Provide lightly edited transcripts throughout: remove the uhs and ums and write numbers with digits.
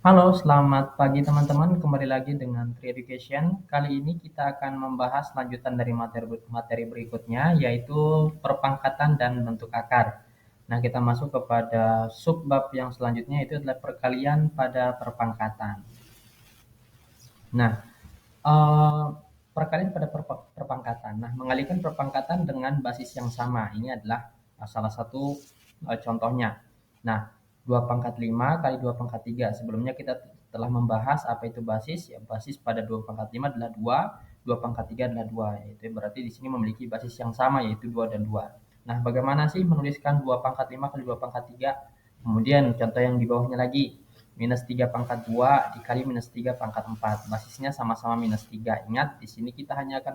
Halo, selamat pagi teman-teman. Kembali lagi dengan Tri Education. Kali ini kita akan membahas lanjutan dari materi berikutnya, yaitu perpangkatan dan bentuk akar. Nah, kita masuk kepada subbab yang selanjutnya, itu adalah perkalian pada perpangkatan. Nah, eh, perkalian pada perpangkatan. Nah, mengalihkan perpangkatan dengan basis yang sama. Ini adalah salah satu contohnya. Nah, 2 pangkat 5 kali 2 pangkat 3. Sebelumnya kita telah membahas apa itu basis. Ya, basis pada 2 pangkat 5 adalah 2, 2 pangkat 3 adalah 2. Itu berarti di sini memiliki basis yang sama, yaitu 2 dan 2. Nah, bagaimana sih menuliskan 2 pangkat 5 kali 2 pangkat 3? Kemudian contoh yang di bawahnya lagi, minus 3 pangkat 2 dikali minus 3 pangkat 4. Basisnya sama-sama minus 3. Ingat, di sini kita hanya akan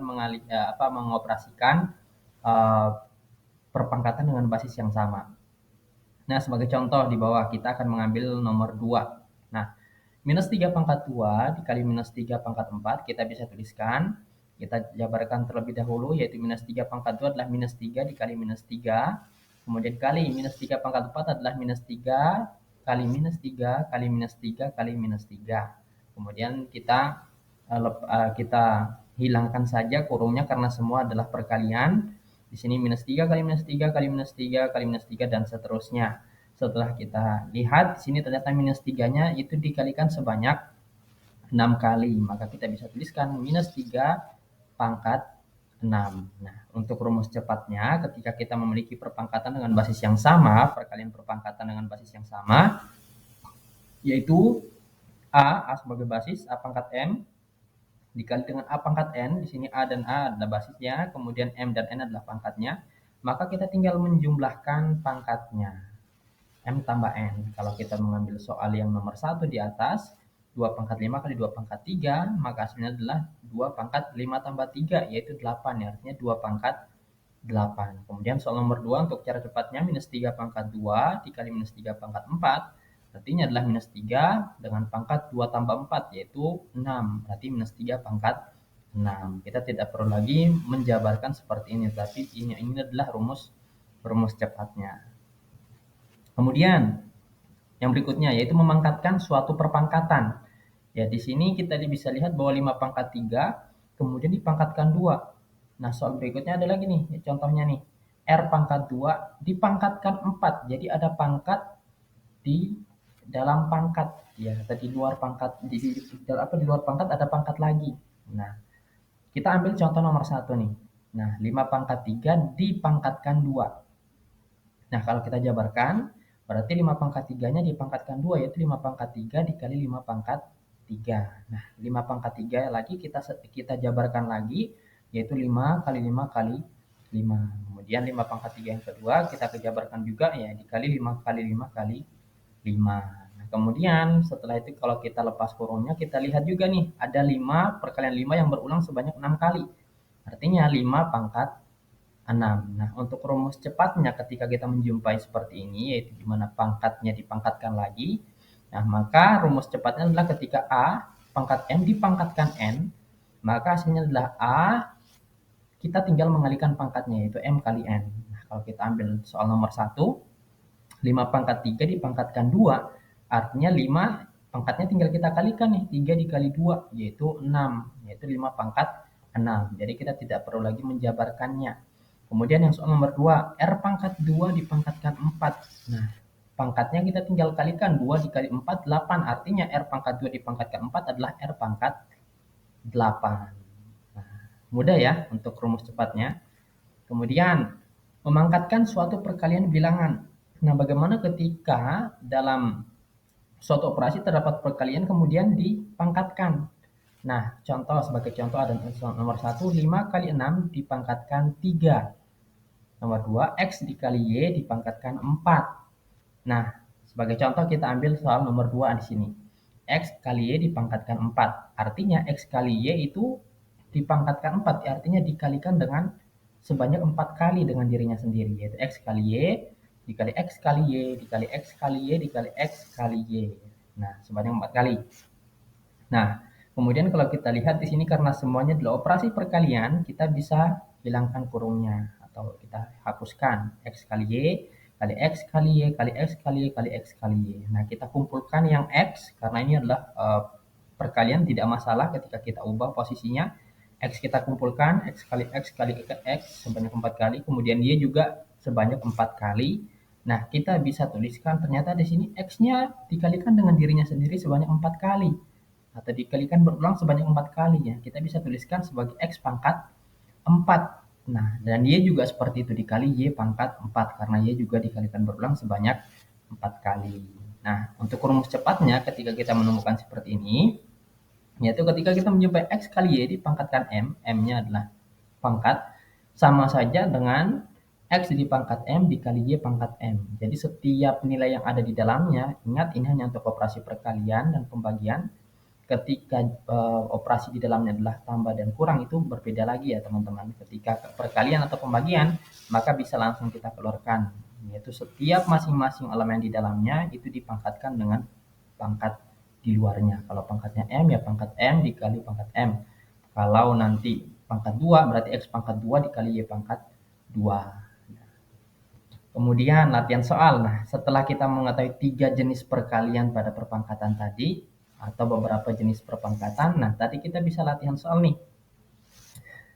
mengoperasikan uh, perpangkatan dengan basis yang sama. Nah, sebagai contoh di bawah kita akan mengambil nomor 2. Nah, minus 3 pangkat 2 dikali minus 3 pangkat 4 kita bisa tuliskan. Kita jabarkan terlebih dahulu, yaitu minus 3 pangkat 2 adalah minus 3 dikali minus 3. Kemudian kali minus 3 pangkat 4 adalah minus 3 kali minus 3 kali minus 3 kali minus 3. Kemudian kita hilangkan saja kurungnya karena semua adalah perkalian. Di sini minus 3 kali minus 3 kali minus 3 kali minus 3 dan seterusnya. Setelah kita lihat di sini ternyata minus 3-nya itu dikalikan sebanyak 6 kali. Maka kita bisa tuliskan minus 3 pangkat 6. Nah, untuk rumus cepatnya ketika kita memiliki perpangkatan dengan basis yang sama, perkalian perpangkatan dengan basis yang sama, yaitu A sebagai basis, A pangkat M, dikali dengan A pangkat N, di sini A dan A adalah basisnya, kemudian M dan N adalah pangkatnya, maka kita tinggal menjumlahkan pangkatnya. M tambah N. Kalau kita mengambil soal yang nomor 1 di atas, 2 pangkat 5 kali 2 pangkat 3, maka hasilnya adalah 2 pangkat 5 tambah 3, yaitu 8. Ya, artinya 2 pangkat 8. Kemudian soal nomor 2 untuk cara cepatnya, minus 3 pangkat 2 dikali minus 3 pangkat 4, artinya adalah minus 3 dengan pangkat 2 tambah 4, yaitu 6. Berarti minus 3 pangkat 6. Kita tidak perlu lagi menjabarkan seperti ini, tapi ini adalah rumus cepatnya. Kemudian yang berikutnya yaitu memangkatkan suatu perpangkatan. Ya, di sini kita bisa lihat bahwa 5 pangkat 3 kemudian dipangkatkan 2. Nah, soal berikutnya ada lagi nih, contohnya nih. R pangkat 2 dipangkatkan 4. Jadi ada pangkat di dalam pangkat. Ya, tadi luar pangkat di luar pangkat ada pangkat lagi. Nah, kita ambil contoh nomor 1 nih. Nah, 5 pangkat 3 dipangkatkan 2. Nah, kalau kita jabarkan, berarti 5 pangkat 3-nya dipangkatkan 2, yaitu 5 pangkat 3 dikali 5 pangkat 3. Nah, 5 pangkat 3 lagi kita jabarkan lagi, yaitu 5 kali 5 kali 5. Kemudian 5 pangkat 3 yang kedua kita kejabarkan juga, ya, dikali 5 kali 5 kali 5. Nah, kemudian setelah itu kalau kita lepas kurungnya, kita lihat juga nih, ada 5 perkalian 5 yang berulang sebanyak 6 kali. Artinya 5 pangkat 6. Nah, untuk rumus cepatnya ketika kita menjumpai seperti ini, yaitu di mana pangkatnya dipangkatkan lagi, nah maka rumus cepatnya adalah ketika A pangkat M dipangkatkan N, maka hasilnya adalah A, kita tinggal mengalihkan pangkatnya, yaitu M kali N. Nah, kalau kita ambil soal nomor 1, 5 pangkat 3 dipangkatkan 2, artinya 5 pangkatnya tinggal kita kalikan nih, 3 dikali 2, yaitu 6, yaitu 5 pangkat 6. Jadi kita tidak perlu lagi menjabarkannya. Kemudian yang soal nomor 2, R pangkat 2 dipangkatkan 4. Nah, pangkatnya kita tinggal kalikan, 2 dikali 4, 8. Artinya R pangkat 2 dipangkatkan 4 adalah R pangkat 8. Nah, mudah ya untuk rumus cepatnya. Kemudian, memangkatkan suatu perkalian bilangan. Nah, bagaimana ketika dalam suatu operasi terdapat perkalian kemudian dipangkatkan? Nah, contoh sebagai contoh ada nomor 1, 5 kali 6 dipangkatkan 3. Nomor 2, X dikali Y dipangkatkan 4. Nah, sebagai contoh kita ambil soal nomor 2 di sini. X kali Y dipangkatkan 4. Artinya X kali Y itu dipangkatkan 4. Artinya dikalikan dengan sebanyak 4 kali dengan dirinya sendiri. Yaitu X kali Y dikali X kali Y dikali X kali Y dikali X kali Y. Nah, sebanyak 4 kali. Nah, kemudian kalau kita lihat di sini karena semuanya adalah operasi perkalian, kita bisa hilangkan kurungnya atau kita hapuskan X kali Y. kali X kali Y, kali X kali Y, kali X kali Y. Nah, kita kumpulkan yang X, karena ini adalah perkalian, tidak masalah ketika kita ubah posisinya. X kita kumpulkan, X kali X kali X sebanyak 4 kali, kemudian Y juga sebanyak 4 kali. Nah, kita bisa tuliskan ternyata di sini X-nya dikalikan dengan dirinya sendiri sebanyak 4 kali. Atau dikalikan berulang sebanyak 4 kali ya. Kita bisa tuliskan sebagai X pangkat 4. Nah, dan Y juga seperti itu, dikali Y pangkat 4, karena Y juga dikalikan berulang sebanyak 4 kali. Nah, untuk rumus cepatnya ketika kita menemukan seperti ini, yaitu ketika kita menjumpai X kali Y dipangkatkan M, M-nya adalah pangkat, sama saja dengan X dipangkat M dikali Y pangkat M. Jadi setiap nilai yang ada di dalamnya, ingat ini hanya untuk operasi perkalian dan pembagian. Ketika operasi di dalamnya adalah tambah dan kurang, itu berbeda lagi ya teman-teman. Ketika perkalian atau pembagian, maka bisa langsung kita keluarkan, yaitu setiap masing-masing elemen di dalamnya itu dipangkatkan dengan pangkat di luarnya. Kalau pangkatnya M, ya pangkat M dikali pangkat M. Kalau nanti pangkat 2, berarti X pangkat 2 dikali Y pangkat 2. Kemudian latihan soal. Nah, setelah kita mengetahui 3 jenis perkalian pada perpangkatan tadi, atau beberapa jenis perpangkatan, nah tadi kita bisa latihan soal nih.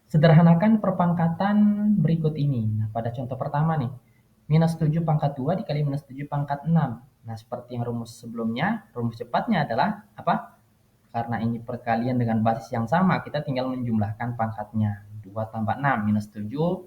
Sederhanakan perpangkatan berikut ini. Nah, pada contoh pertama nih, minus 7 pangkat 2 dikali minus 7 pangkat 6. Nah, seperti yang rumus sebelumnya, rumus cepatnya adalah apa? Karena ini perkalian dengan basis yang sama, kita tinggal menjumlahkan pangkatnya. 2 tambah 6, minus 7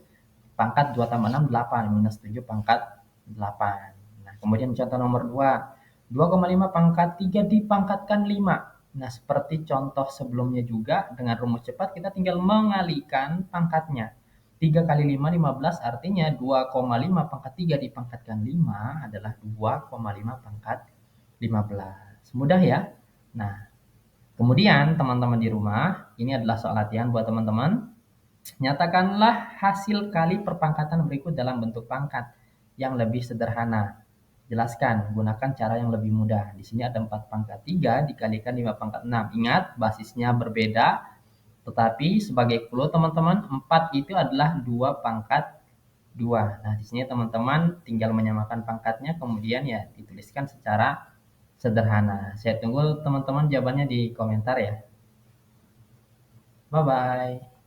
pangkat 2 tambah 6, 8. Minus 7 pangkat 8. Nah, kemudian contoh nomor 2. 2,5 pangkat 3 dipangkatkan 5. Nah, seperti contoh sebelumnya juga, dengan rumus cepat kita tinggal mengalihkan pangkatnya. 3 kali 5, 15, artinya 2,5 pangkat 3 dipangkatkan 5 adalah 2,5 pangkat 15. Mudah ya? Nah, kemudian teman-teman di rumah, ini adalah soal latihan buat teman-teman. Nyatakanlah hasil kali perpangkatan berikut dalam bentuk pangkat yang lebih sederhana. Jelaskan, gunakan cara yang lebih mudah. Di sini ada 4 pangkat 3 dikalikan 5 pangkat 6. Ingat, basisnya berbeda, tetapi sebagai clue teman-teman, 4 itu adalah 2 pangkat 2. Nah, di sini teman-teman tinggal menyamakan pangkatnya, kemudian ya dituliskan secara sederhana. Saya tunggu teman-teman jawabannya di komentar ya. Bye-bye.